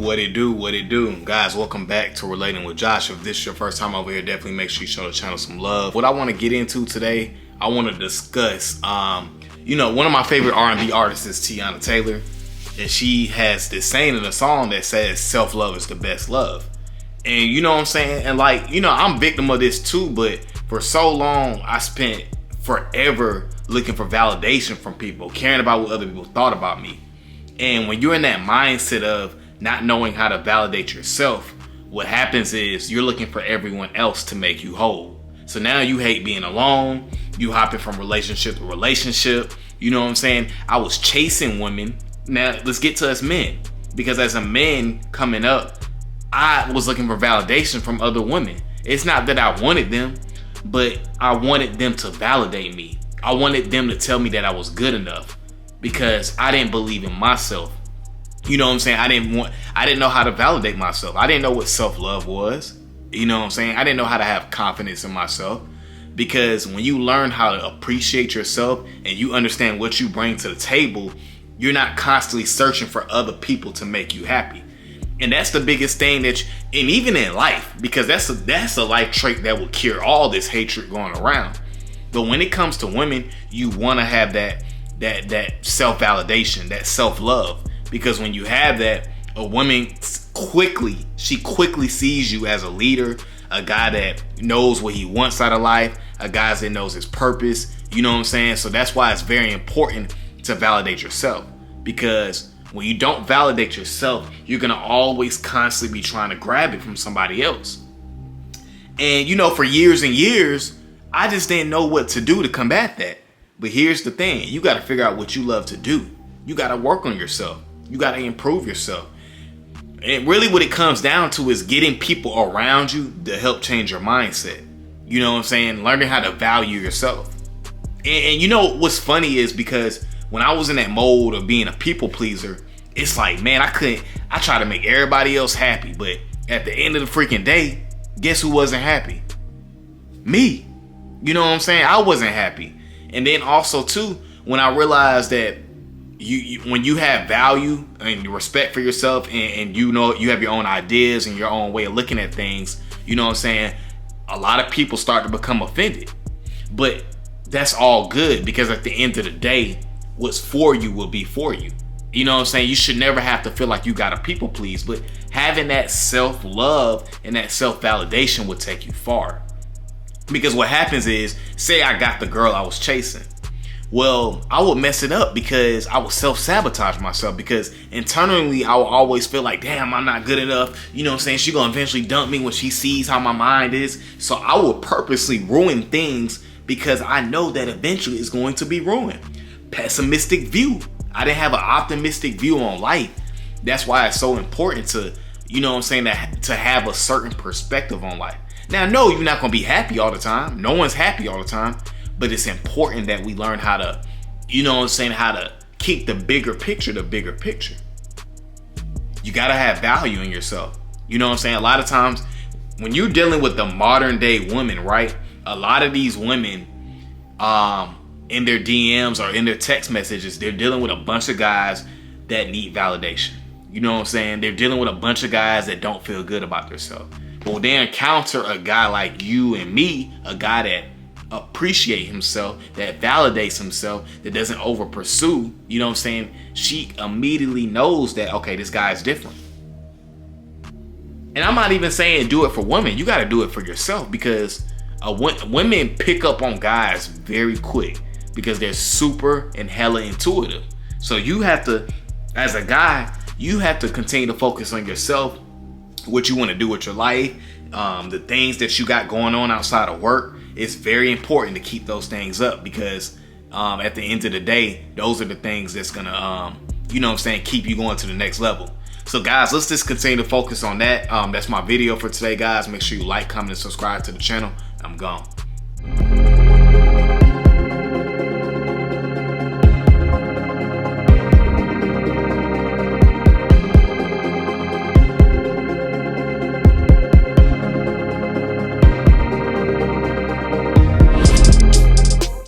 what it do. Guys, welcome back to Relating with Josh. If this is your first time over here, definitely make sure you show the channel some love. What I want to get into today, I want to discuss, one of my favorite R&B artists is Tiana Taylor. And she has this saying in a song that says self-love is the best love. And you know what I'm saying? And I'm victim of this too, but for so long, I spent forever looking for validation from people, caring about what other people thought about me. And when you're in that mindset of not knowing how to validate yourself, what happens is you're looking for everyone else to make you whole. So now you hate being alone, you hopping from relationship to relationship, you know what I'm saying? I was chasing women. Now let's get to us men, because as a man coming up, I was looking for validation from other women. It's not that I wanted them, but I wanted them to validate me. I wanted them to tell me that I was good enough, because I didn't believe in myself. You know what I'm saying? I didn't know how to validate myself. I didn't know what self-love was. You know what I'm saying? I didn't know how to have confidence in myself, because when you learn how to appreciate yourself and you understand what you bring to the table, you're not constantly searching for other people to make you happy. And that's the biggest thing and even in life, because that's a life trait that will cure all this hatred going around. But when it comes to women, you want to have that self-validation, that self-love, because when you have that, a woman quickly sees you as a leader, a guy that knows what he wants out of life, a guy that knows his purpose. You know what I'm saying? So that's why it's very important to validate yourself, because when you don't validate yourself, you're gonna always constantly be trying to grab it from somebody else. And for years and years, I just didn't know what to do to combat that. But here's the thing, you gotta figure out what you love to do. You gotta work on yourself. You gotta improve yourself. And really what it comes down to is getting people around you to help change your mindset. You know what I'm saying? Learning how to value yourself. And what's funny is, because when I was in that mode of being a people pleaser, it's like, man, I try to make everybody else happy, but at the end of the freaking day, guess who wasn't happy? Me. You know what I'm saying? I wasn't happy. And then also too, when I realized that when you have value and respect for yourself, and you have your own ideas and your own way of looking at things, you know what I'm saying? A lot of people start to become offended. But that's all good, because at the end of the day, what's for you will be for you. You know what I'm saying? You should never have to feel like you gotta people please, but having that self-love and that self-validation will take you far. Because what happens is, say I got the girl I was chasing. Well, I would mess it up because I would self-sabotage myself, because internally I would always feel like, damn, I'm not good enough. You know what I'm saying? She's gonna eventually dump me when she sees how my mind is. So I would purposely ruin things because I know that eventually it's going to be ruined. Pessimistic view. I didn't have an optimistic view on life. That's why it's so important to, to have a certain perspective on life. Now, no, you're not going to be happy all the time. No one's happy all the time. But it's important that we learn how to, how to keep the bigger picture. You got to have value in yourself. You know what I'm saying? A lot of times when you're dealing with the modern day women, right? A lot of these women, in their DMs or in their text messages, they're dealing with a bunch of guys that need validation. You know what I'm saying? They're dealing with a bunch of guys that don't feel good about themselves. But when they encounter a guy like you and me, a guy that appreciates himself, that validates himself, that doesn't over pursue, you know what I'm saying? She immediately knows that, okay, this guy's different. And I'm not even saying do it for women. You got to do it for yourself, because women pick up on guys very quick, because they're super and hella intuitive. So you have to, as a guy, you have to continue to focus on yourself, what you want to do with your life, the things that you got going on outside of work. It's very important to keep those things up, because at the end of the day, those are the things that's gonna, keep you going to the next level. So guys, let's just continue to focus on that. That's my video for today, guys. Make sure you like, comment, and subscribe to the channel. I'm gone.